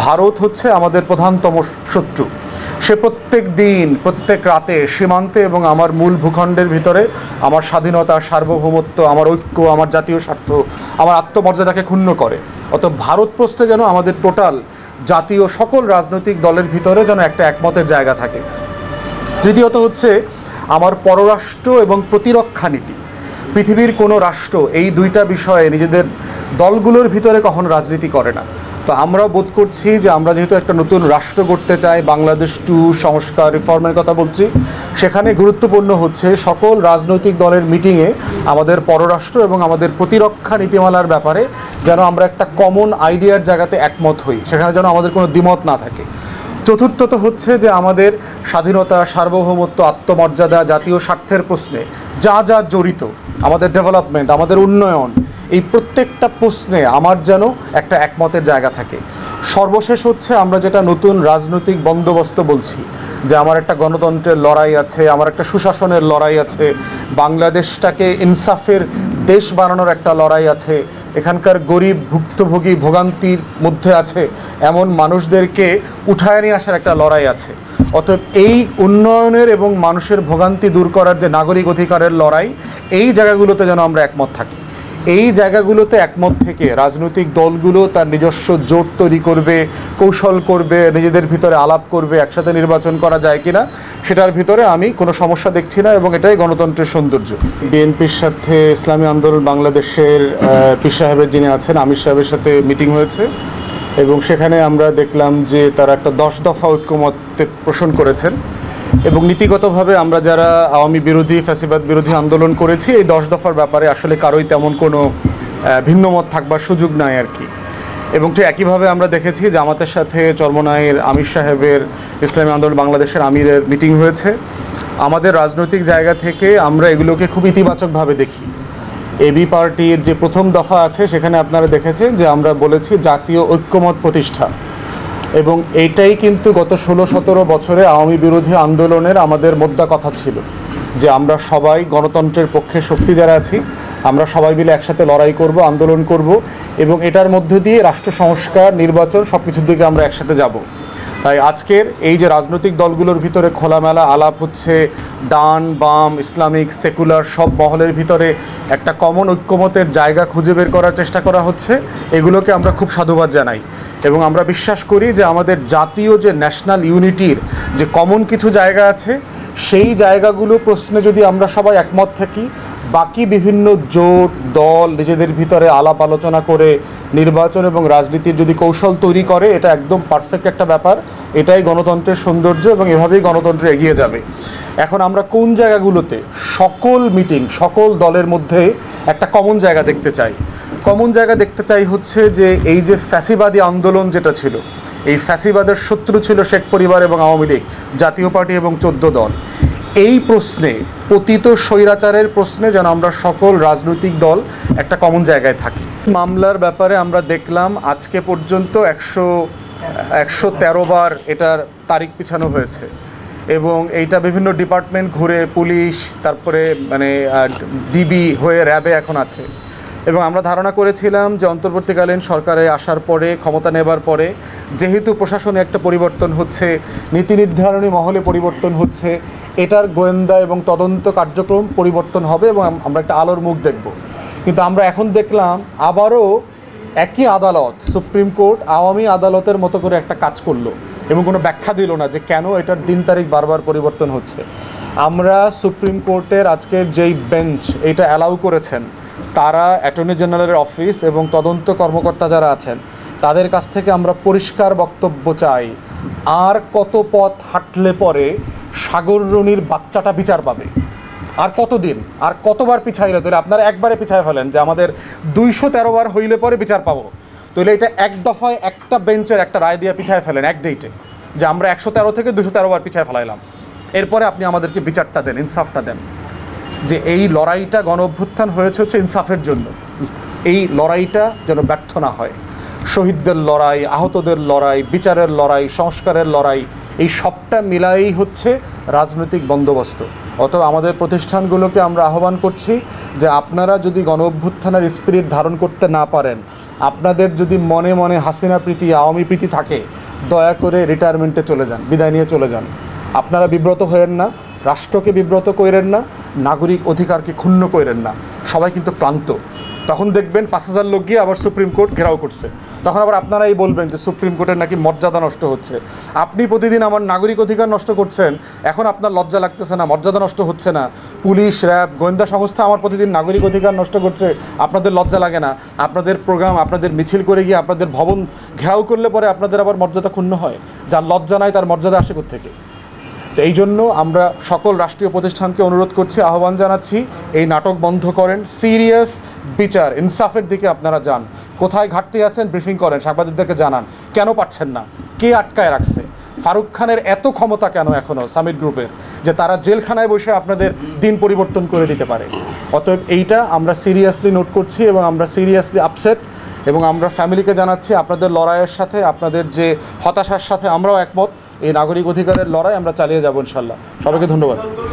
ভারত হচ্ছে আমাদের প্রধানতম শত্রু। সে প্রত্যেক দিন প্রত্যেক রাতে সীমান্তে এবং আমার মূল ভূখণ্ডের ভিতরে আমার স্বাধীনতা, সার্বভৌমত্ব, আমার ঐক্য, আমার জাতীয় স্বার্থ, আমার আত্মমর্যাদাকে ক্ষুণ্ণ করে। অত ভারত প্রশ্নে যেন আমাদের টোটাল জাতীয় সকল রাজনৈতিক দলের ভিতরে যেন একটা একমতের জায়গা থাকে। তৃতীয়ত হচ্ছে আমার পররাষ্ট্র এবং প্রতিরক্ষা নীতি। পৃথিবীর কোনো রাষ্ট্র এই দুইটা বিষয়ে নিজেদের দলগুলোর ভিতরে কখনো রাজনীতি করে না। তো আমরাও বোধ করছি যে আমরা যেহেতু একটা নতুন রাষ্ট্র করতে চাই, বাংলাদেশ 2 সংস্কার রিফর্মের কথা বলছি, সেখানে গুরুত্বপূর্ণ হচ্ছে সকল রাজনৈতিক দলের মিটিংয়ে আমাদের পররাষ্ট্র এবং আমাদের প্রতিরক্ষা নীতিমালার ব্যাপারে যেন আমরা একটা কমন আইডিয়ার জায়গাতে একমত হই, সেখানে যেন আমাদের কোনো দ্বিমত না থাকে। চতুর্থত হচ্ছে যে আমাদের স্বাধীনতা, সার্বভৌমত্ব, আত্মমর্যাদা, জাতীয় স্বার্থের প্রশ্নে যা যা জড়িত, আমাদের ডেভেলপমেন্ট, আমাদের উন্নয়ন, এই প্রত্যেকটা প্রশ্নে আমার যেন একটা একমতের জায়গা থাকে। সর্বশেষ হচ্ছে আমরা যেটা নতুন রাজনৈতিক বন্দোবস্ত বলছি, যে আমার একটা গণতন্ত্রের লড়াই আছে, আমার একটা সুশাসনের লড়াই আছে, বাংলাদেশটাকে ইনসাফের দেশ বানানোর একটা লড়াই আছে, এখানকার গরিব ভুক্তভোগী ভোগান্তির মধ্যে আছে এমন মানুষদেরকে উঠায় নিয়ে আসার একটা লড়াই আছে। অতএব এই উন্নয়নের এবং মানুষের ভোগান্তি দূর করার যে নাগরিক অধিকারের লড়াই, এই জায়গাগুলোতে যেন আমরা একমত থাকি। এই জায়গাগুলোতে একমত থেকে রাজনৈতিক দলগুলো তার নিজস্ব জোট তৈরি করবে, কৌশল করবে, নিজেদের ভিতরে আলাপ করবে, একসাথে নির্বাচন করা যায় কিনা সেটার ভিতরে আমি কোনো সমস্যা দেখছি না, এবং এটাই গণতন্ত্রের সৌন্দর্য। বিএনপির সাথে ইসলামী আন্দোলন বাংলাদেশের পীর সাহেবের যিনি আছেন আমির সাহেবের সাথে মিটিং হয়েছে, এবং সেখানে আমরা দেখলাম যে তারা একটা 10 দফা ঐক্যমত্যে পোষণ করেছেন, এবং নীতিগতভাবে আমরা যারা আওয়ামী বিরোধী, ফ্যাসিবাদ বিরোধী আন্দোলন করেছি, এই 10 দফার ব্যাপারে আসলে কারোই তেমন কোনো ভিন্নমত থাকবার সুযোগ নাই আর কি। এবং ঠিক একইভাবে আমরা দেখেছি জামাতের সাথে চরমনাইয়ের আমির সাহেবের, ইসলামী আন্দোলন বাংলাদেশের আমিরের মিটিং হয়েছে। আমাদের রাজনৈতিক জায়গা থেকে আমরা এগুলোকে খুব ইতিবাচকভাবে দেখি। এবি পার্টির যে প্রথম দফা আছে সেখানে আপনারা দেখেছেন যে আমরা বলেছি জাতীয় ঐক্যমত প্রতিষ্ঠা, এবং এইটাই কিন্তু গত 16-17 বছরে আওয়ামী বিরোধী আন্দোলনের আমাদের মোদ্দা কথা ছিল, যে আমরা সবাই গণতন্ত্রের পক্ষে শক্তি যারা আছি, আমরা সবাই মিলে একসাথে লড়াই করব, আন্দোলন করব, এবং এটার মধ্য দিয়ে রাষ্ট্র সংস্কার, নির্বাচন সব কিছুর দিকে আমরা একসাথে যাব। তাই আজকের এই যে রাজনৈতিক দলগুলোর ভিতরে খোলামেলা আলাপ হচ্ছে, ডান বাম ইসলামিক সেকুলার সব মহলের ভিতরে একটা কমন ঐক্যমতের জায়গা খুঁজে বের করার চেষ্টা করা হচ্ছে, এগুলোকে আমরা খুব সাধুবাদ জানাই। এবং আমরা বিশ্বাস করি যে আমাদের জাতীয় যে ন্যাশনাল ইউনিটির যে কমন কিছু জায়গা আছে, সেই জায়গাগুলো প্রশ্নে যদি আমরা সবাই একমত থাকি, বাকি বিভিন্ন জোট দল নিজেদের ভিতরে আলাপ আলোচনা করে নির্বাচন এবং রাজনীতির যদি কৌশল তৈরি করে, এটা একদম পারফেক্ট একটা ব্যাপার। এটাই গণতন্ত্রের সৌন্দর্য, এবং এভাবেই গণতন্ত্র এগিয়ে যাবে। এখন আমরা কোন জায়গাগুলোতে সকল মিটিং, সকল দলের মধ্যে একটা কমন জায়গা দেখতে চাই? কমন জায়গা দেখতে চাই হচ্ছে যে এই যে ফ্যাসিবাদী আন্দোলন যেটা ছিল, এই ফ্যাসিবাদের শত্রু ছিল শেখ পরিবার এবং আওয়ামী লীগ, জাতীয় পার্টি এবং 14 দল। এই প্রশ্নে, পতিত স্বৈরাচারের প্রশ্নে যেন আমরা সকল রাজনৈতিক দল একটা কমন জায়গায় থাকি। মামলার ব্যাপারে আমরা দেখলাম আজকে পর্যন্ত 113 বার এটার তারিখ পিছানো হয়েছে, এবং এইটা বিভিন্ন ডিপার্টমেন্ট ঘুরে, পুলিশ, তারপরে ডিবি হয়ে র্যাবে এখন আছে। এবং আমরা ধারণা করেছিলাম যে অন্তর্বর্তীকালীন সরকারে আসার পরে, ক্ষমতা নেবার পরে, যেহেতু প্রশাসনে একটা পরিবর্তন হচ্ছে, নীতি নির্ধারণী মহলে পরিবর্তন হচ্ছে, এটার গোয়েন্দা এবং তদন্ত কার্যক্রম পরিবর্তন হবে, এবং আমরা একটা আলোর মুখ দেখব। কিন্তু আমরা এখন দেখলাম আবারও একই আদালত, সুপ্রিম কোর্ট আওয়ামী আদালতের মতো করে একটা কাজ করলো, এবং কোনো ব্যাখ্যা দিল না যে কেন এটার দিন তারিখ বারবার পরিবর্তন হচ্ছে। আমরা সুপ্রিম কোর্টের আজকের যেই বেঞ্চ এটা অ্যালাউ করেছেন, তারা অ্যাটর্নি জেনারেলের অফিস এবং তদন্ত কর্মকর্তা যারা আছেন তাদের কাছ থেকে আমরা পরিষ্কার বক্তব্য চাই। আর কত পথ হাঁটলে পরে সাগররণীর বাচ্চাটা বিচার পাবে? আর কতদিন, আর কতবার পিছাইলে? তাহলে আপনারা একবারে পিছায় ফেলেন যে আমাদের 213 বার হইলে পরে বিচার পাবো, তাহলে এটা এক দফায় একটা বেঞ্চের একটা রায় দিয়ে পিছায় ফেলেন এক ডেটে, যে আমরা 113 থেকে 213 বার পিছায় ফেলাইলাম। এরপরে আপনি আমাদেরকে বিচারটা দেন, ইনসাফটা দেন, যে এই লড়াইটা গণ অভ্যুত্থান হয়েছে হচ্ছে ইনসাফের জন্য। এই লড়াইটা যেন ব্যর্থ না হয়। শহীদদের লড়াই, আহতদের লড়াই, বিচারের লড়াই, সংস্কারের লড়াই, এই সবটা মিলাই হচ্ছে রাজনৈতিক বন্দোবস্ত। অতএব আমাদের প্রতিষ্ঠানগুলোকে আমরা আহ্বান করছি যে আপনারা যদি গণ অভ্যুত্থানের স্পিরিট ধারণ করতে না পারেন, আপনাদের যদি মনে মনে হাসিনা প্রীতি আওয়ামী প্রীতি থাকে দয়া করে রিটায়ারমেন্টে চলে যান, বিদায় নিয়ে চলে যান। আপনারা বিব্রত হয়েন না, রাষ্ট্রকে বিব্রত করেন না, নাগরিক অধিকারকে ক্ষুণ্ণ করেন না। সবাই কিন্তু ক্লান্ত। তখন দেখবেন 5,000 লোক গিয়ে আবার সুপ্রিম কোর্ট ঘেরাও করছে, তখন আবার আপনারাই বলবেন যে সুপ্রিম কোর্টের নাকি মর্যাদা নষ্ট হচ্ছে। আপনি প্রতিদিন আমার নাগরিক অধিকার নষ্ট করছেন, এখন আপনার লজ্জা লাগতেছে না, মর্যাদা নষ্ট হচ্ছে না? পুলিশ, র্যাব, গোয়েন্দা সংস্থা আমার প্রতিদিন নাগরিক অধিকার নষ্ট করছে, আপনাদের লজ্জা লাগে না? আপনাদের প্রোগ্রাম, আপনাদের মিছিল করে গিয়ে আপনাদের ভবন ঘেরাও করলে পরে আপনাদের আবার মর্যাদা ক্ষুণ্ণ হয়? যার লজ্জা নাই তার মর্যাদা আসে কোত্থেকে? তো এই জন্য আমরা সকল রাষ্ট্রীয় প্রতিষ্ঠানকে অনুরোধ করছি, আহ্বান জানাচ্ছি, এই নাটক বন্ধ করেন, সিরিয়াস বিচার ইনসাফের দিকে আপনারা যান। কোথায় ঘাটতি আছেন ব্রিফিং করেন, সাংবাদিকদেরকে জানান। কেন পারছেন না? কে আটকায় রাখছে? ফারুক খানের এত ক্ষমতা কেন এখনও সামিট গ্রুপের যে তারা জেলখানায় বসে আপনাদের দিন পরিবর্তন করে দিতে পারে? অতএব এইটা আমরা সিরিয়াসলি নোট করছি এবং আমরা সিরিয়াসলি আপসেট, এবং আমরা ফ্যামিলিকে জানাচ্ছি আপনাদের লড়াইয়ের সাথে, আপনাদের যে হতাশার সাথে আমরাও একমত। এই নাগরিক অধিকারের লড়াই আমরা চালিয়ে যাব ইনশাল্লাহ। সবাইকে ধন্যবাদ।